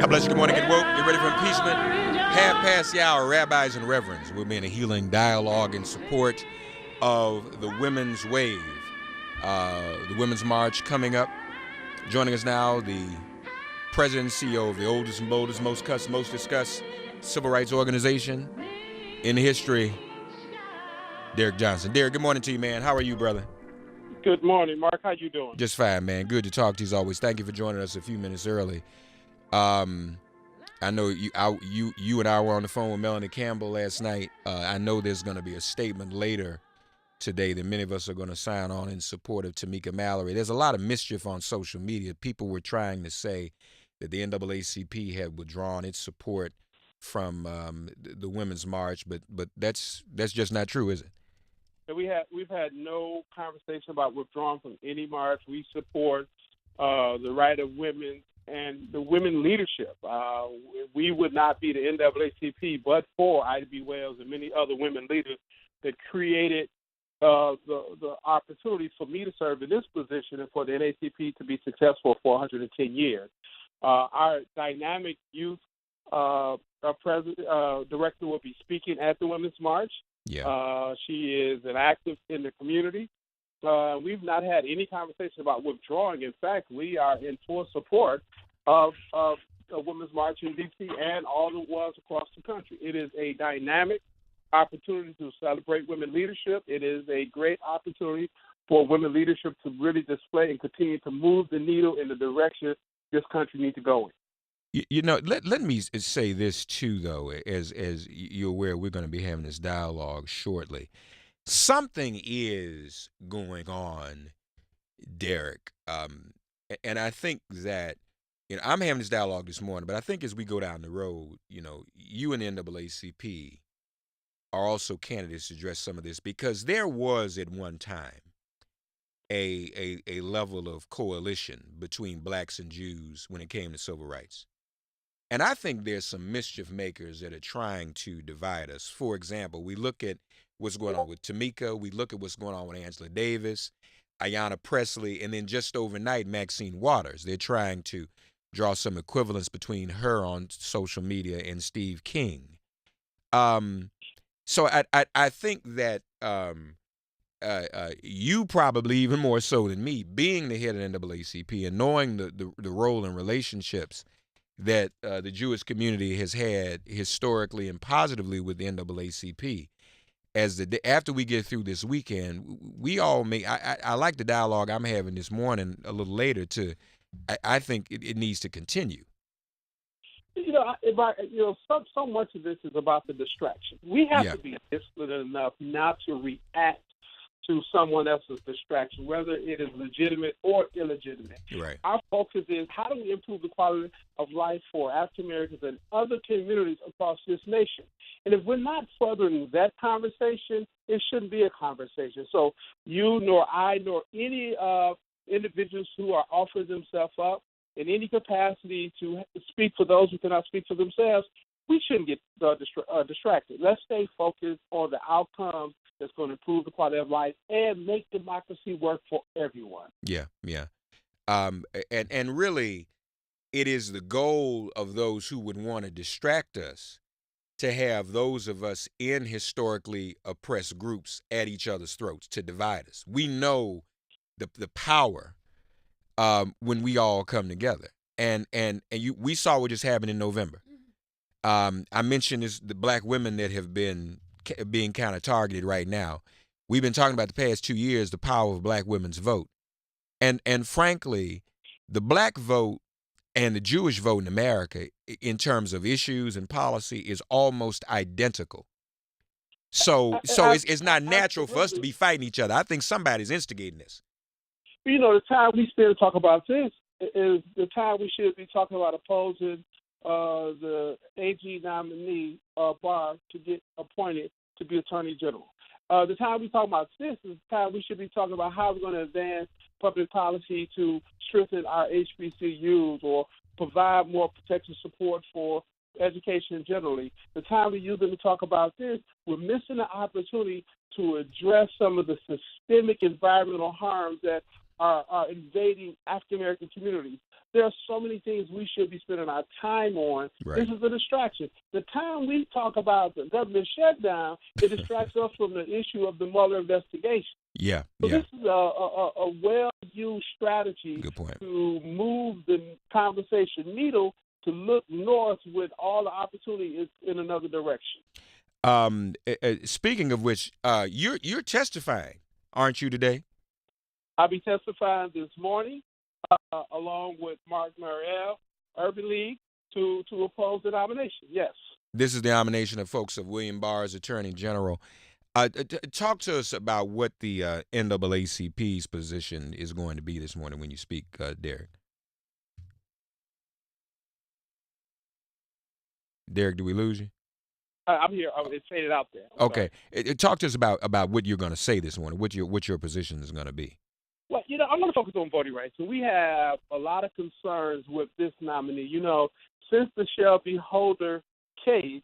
God bless you. Good morning. Get woke. Get ready for impeachment. Half past the hour. Rabbis and reverends will be in a healing dialogue in support of the women's wave. The Women's March coming up. Joining us now, the president and CEO of the oldest and boldest, most discussed civil rights organization in history, Derrick Johnson. Derrick, good morning to you, man. How are you, brother? Good morning, Mark. How you doing? Just fine, man. Good to talk to you as always. Thank you for joining us a few minutes early. I know you and I were on the phone with Melanie Campbell last night. I know there's going to be a statement later today that many of us are going to sign on in support of Tamika Mallory. There's a lot of mischief on social media. People were trying to say that the NAACP had withdrawn its support from the Women's March, but that's just not true, is it? We've had no conversation about withdrawing from any march. We support the right of women and the women leadership. We would not be the NAACP but for Ida B. Wells and many other women leaders that created the opportunity for me to serve in this position and for the NAACP to be successful for 110 years. Our dynamic youth director will be speaking at the Women's March. Yeah. She is an active in the community. We've not had any conversation about withdrawing. In fact, we are in full support of a Women's March in D.C. and all the ones across the country. It is a dynamic opportunity to celebrate women leadership. It is a great opportunity for women leadership to really display and continue to move the needle in the direction this country needs to go in. You know, let me say this too, though, as you're aware, we're going to be having this dialogue shortly. Something is going on, Derrick, and I think that, I'm having this dialogue this morning, but I think as we go down the road, you and the NAACP are also candidates to address some of this, because there was at one time a level of coalition between blacks and Jews when it came to civil rights. And I think there's some mischief makers that are trying to divide us. For example, we look at what's going on with Tamika. We look at what's going on with Angela Davis, Ayanna Pressley, and then just overnight, Maxine Waters. They're trying to draw some equivalence between her on social media and Steve King. So I think that you probably even more so than me, being the head of the NAACP and knowing the role and relationships that the Jewish community has had historically and positively with the NAACP. After we get through this weekend, we all I like the dialogue I'm having this morning a little later too. I think it needs to continue. So much of this is about the distraction. We have to be disciplined enough not to react to someone else's distraction, whether it is legitimate or illegitimate. Right. Our focus is how do we improve the quality of life for African Americans and other communities across this nation. And if we're not furthering that conversation, it shouldn't be a conversation. So you nor I nor any individuals who are offering themselves up in any capacity to speak for those who cannot speak for themselves, we shouldn't get distracted. Let's stay focused on the outcomes that's going to improve the quality of life and make democracy work for everyone. Yeah. And really, it is the goal of those who would want to distract us to have those of us in historically oppressed groups at each other's throats to divide us. We know the power when we all come together, and we saw what just happened in November. I mentioned the black women that have been being kind of targeted right now. We've been talking about the past 2 years the power of black women's vote, and frankly, the black vote and the Jewish vote in America, in terms of issues and policy, is almost identical. So it's not natural for us to be fighting each other. I think somebody's instigating this. The time we spend to talk about this is the time we should be talking about opposing the AG nominee, Barr, to get appointed to be Attorney General. The time we talk about this is the time we should be talking about how we're going to advance public policy to strengthen our HBCUs or provide more protection support for education generally. The time we use them to talk about this, we're missing the opportunity to address some of the systemic environmental harms that are invading African American communities. There are so many things we should be spending our time on. Right. This is a distraction. The time we talk about the government shutdown, it distracts us from the issue of the Mueller investigation. Yeah. So Yeah. this is a well-used strategy Good point. to move the conversation needle to look north with all the opportunity is in another direction. Speaking of which, you're testifying, aren't you, today? I'll be testifying this morning, along with Mark Muriel, Urban League, to oppose the nomination. Yes. This is the nomination of folks of William Barr as Attorney General. Talk to us about what the NAACP's position is going to be this morning when you speak, Derrick. Derrick, do we lose you? I'm here. It's faded out there. Okay. Talk to us about what you're going to say this morning, what your position is going to be. Well, I'm going to focus on voting rights. And we have a lot of concerns with this nominee. Since the Shelby Holder case,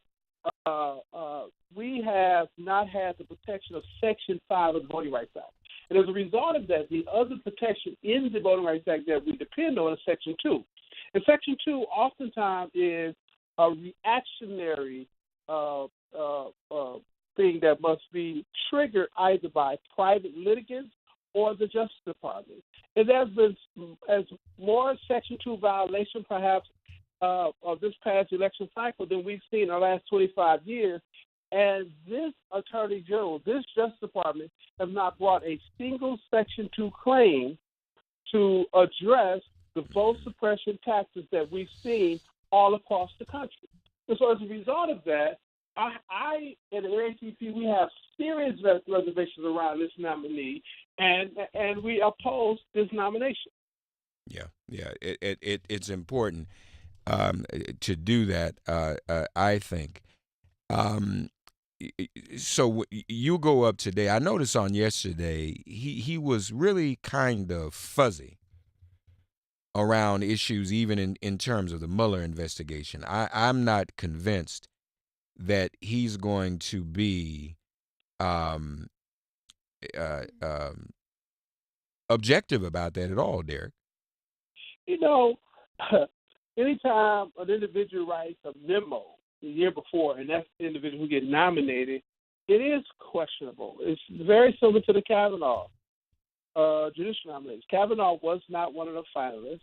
we have not had the protection of Section 5 of the Voting Rights Act. And as a result of that, the other protection in the Voting Rights Act that we depend on is Section 2. And Section 2 oftentimes is a reactionary thing that must be triggered either by private litigants or the Justice Department. And there's been as more Section 2 violation, perhaps, of this past election cycle than we've seen in the last 25 years. And this Attorney General, this Justice Department, have not brought a single Section 2 claim to address the vote suppression tactics that we've seen all across the country. And so as a result of that, I and the NAACP, we have serious reservations around this nominee, and we oppose this nomination. Yeah. It's important to do that, I think. So you go up today. I noticed on yesterday he was really kind of fuzzy around issues, even in terms of the Mueller investigation. I'm not convinced that he's going to be objective about that at all, Derrick. Anytime an individual writes a memo the year before, and that's the individual who gets nominated, it is questionable. It's very similar to the Kavanaugh judicial nomination. Kavanaugh was not one of the finalists,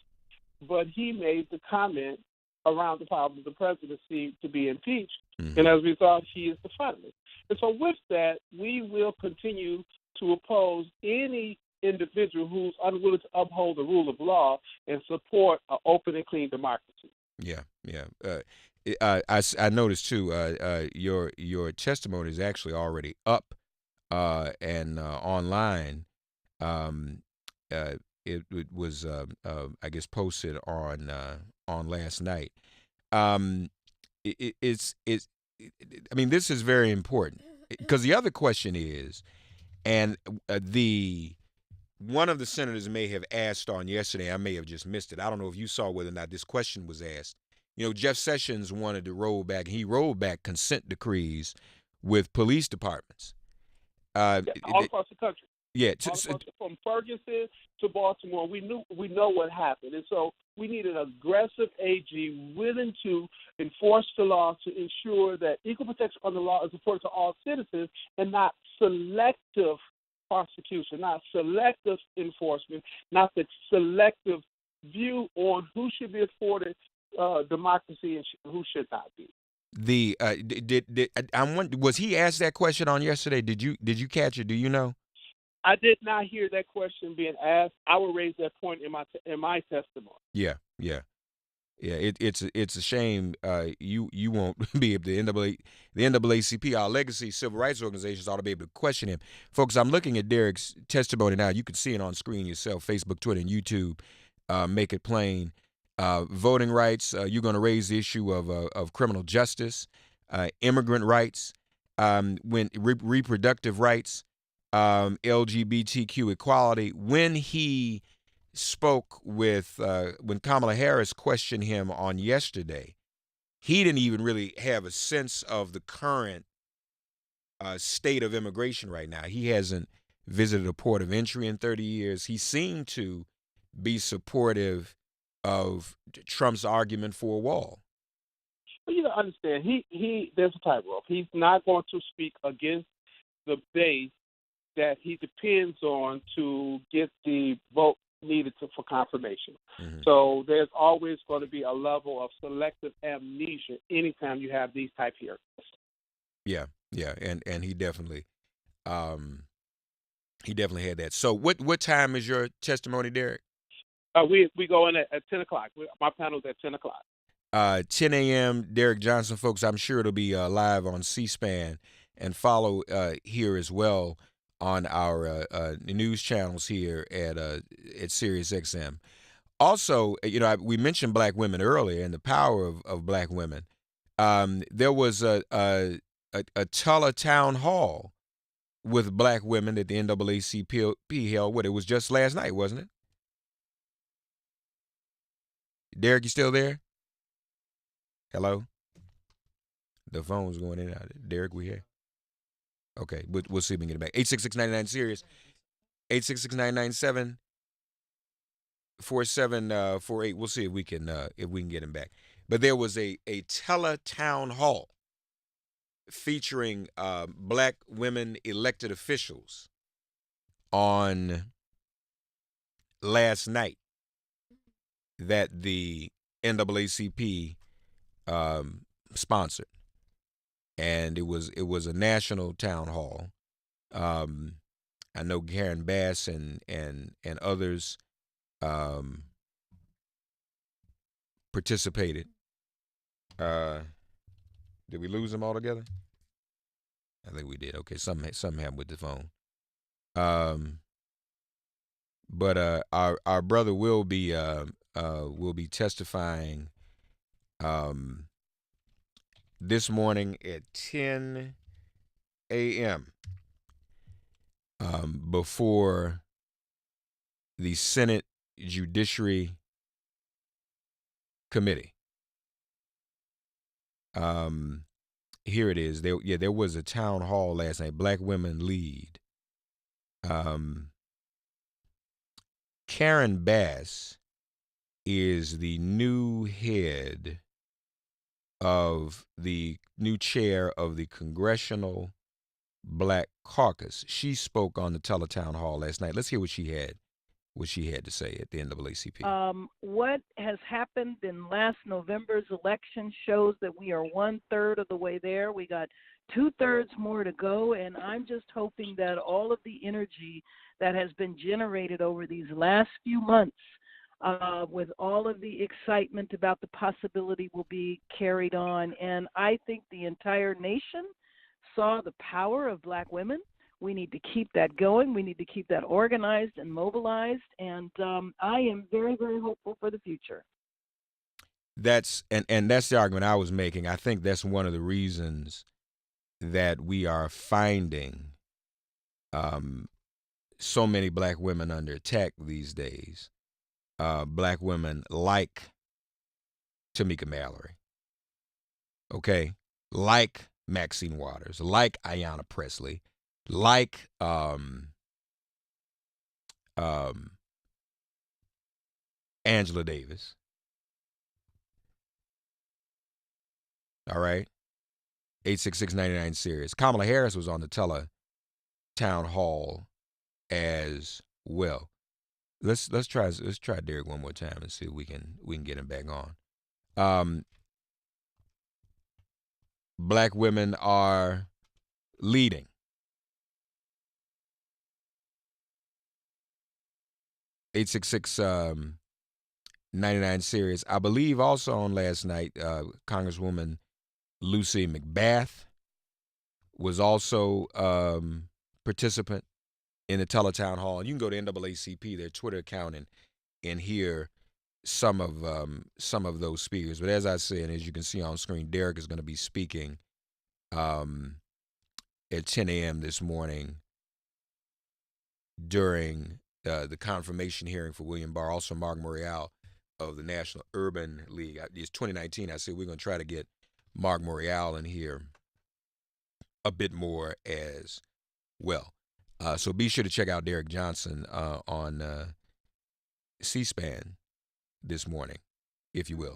but he made the comment around the power of the presidency to be impeached, and as a result, he is the finalist. And so with that, we will continue to oppose any individual who's unwilling to uphold the rule of law and support an open and clean democracy. Yeah. I noticed too. Your testimony is actually already up and online. It was I guess posted on last night. It's I mean, this is very important because the other question is, and one of the senators may have asked on yesterday. I may have just missed it. I don't know if you saw whether or not this question was asked. Jeff Sessions wanted to roll back. He rolled back consent decrees with police departments. All across the country. Yeah. From Ferguson to Baltimore, we know what happened. And so we need an aggressive AG willing to enforce the law to ensure that equal protection under law is afforded to all citizens and not selective prosecution, not selective enforcement, not the selective view on who should be afforded democracy and who should not be. Was he asked that question on yesterday? Did you catch it? Do you know? I did not hear that question being asked. I will raise that point in my testimony. Yeah. It's a shame you won't be able to. The NAACP, our legacy civil rights organizations, ought to be able to question him. Folks, I'm looking at Derrick's testimony now. You can see it on screen yourself, Facebook, Twitter, and YouTube. Make it plain. Voting rights. You're going to raise the issue of criminal justice, immigrant rights, reproductive rights, LGBTQ equality. When he spoke when Kamala Harris questioned him on yesterday, he didn't even really have a sense of the current state of immigration right now. He hasn't visited a port of entry in 30 years. He seemed to be supportive of Trump's argument for a wall. But you don't understand, he there's a tightrope. He's not going to speak against the base that he depends on to get the vote needed for confirmation. Mm-hmm. So there's always going to be a level of selective amnesia anytime you have these type hearings. Yeah, and he definitely had that. So what time is your testimony, Derrick? We go in at 10 o'clock. My panel's at 10 o'clock. 10 a.m. Derrick Johnson, folks. I'm sure it'll be live on C-SPAN, and follow here as well on our news channels here at Sirius XM. Also, we mentioned black women earlier and the power of black women. There was a Tulsa town hall with black women that the NAACP held. It was just last night, wasn't it? Derrick, you still there? Hello? The phone's going in and out. Derrick, we here? Okay, we'll see if we can get it back. 866-99-SIRIUS. 866-997-4748. We'll see if we can get him back. But there was a tele-town hall featuring black women elected officials on last night that the NAACP sponsored, and it was a national town hall. I know Karen Bass and others participated. Did we lose them altogether? I think we did. Okay, something happened with the phone. But our brother will be testifying this morning at 10 a.m. Before the Senate Judiciary Committee. Here it is. There was a town hall last night. Black women lead. Karen Bass is the new chair of the Congressional Black Caucus. She spoke on the Teletown Hall last night. Let's hear what she had to say at the NAACP. What has happened in last November's election shows that we are 1/3 of the way there. We got 2/3 more to go, and I'm just hoping that all of the energy that has been generated over these last few months, with all of the excitement about the possibility, will be carried on. And I think the entire nation saw the power of black women. We need to keep that going. We need to keep that organized and mobilized. And I am very, very hopeful for the future. That's the argument I was making. I think that's one of the reasons that we are finding so many black women under attack these days. Black women like Tamika Mallory, okay, like Maxine Waters, like Ayanna Pressley, like Angela Davis. All right, 866-99-SIRIUS. Kamala Harris was on the town hall as well. Let's try Derrick one more time and see if we can get him back on. Black women are leading. 866-99-SIRIUS. I believe also on last night, Congresswoman Lucy McBath was also participant in the Teletown Hall. You can go to NAACP, their Twitter account, and hear some of those speakers. But as I said, as you can see on screen, Derrick is going to be speaking at 10 a.m. this morning during the confirmation hearing for William Barr. Also, Mark Morial of the National Urban League. It's 2019. I said we're going to try to get Mark Morial in here a bit more as well. So be sure to check out Derrick Johnson on C-SPAN this morning, if you will.